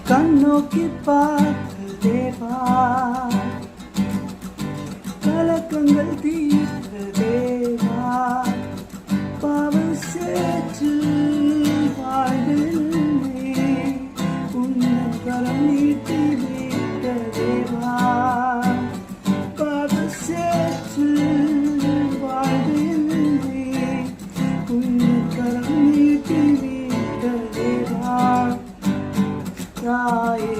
கண்ணோக்கி பார்த்த தேவா, கலக்கங்கள் தீர்த்த தேவா, பாவம் சேற்று வாழ்வில்லை உன்னகரம் நீட்டி மீட்ட தேவா, பாவம் சேற்று வாழ்வில்லை உன்னகரம் நீட்டி மீட்ட தேவா. தாயே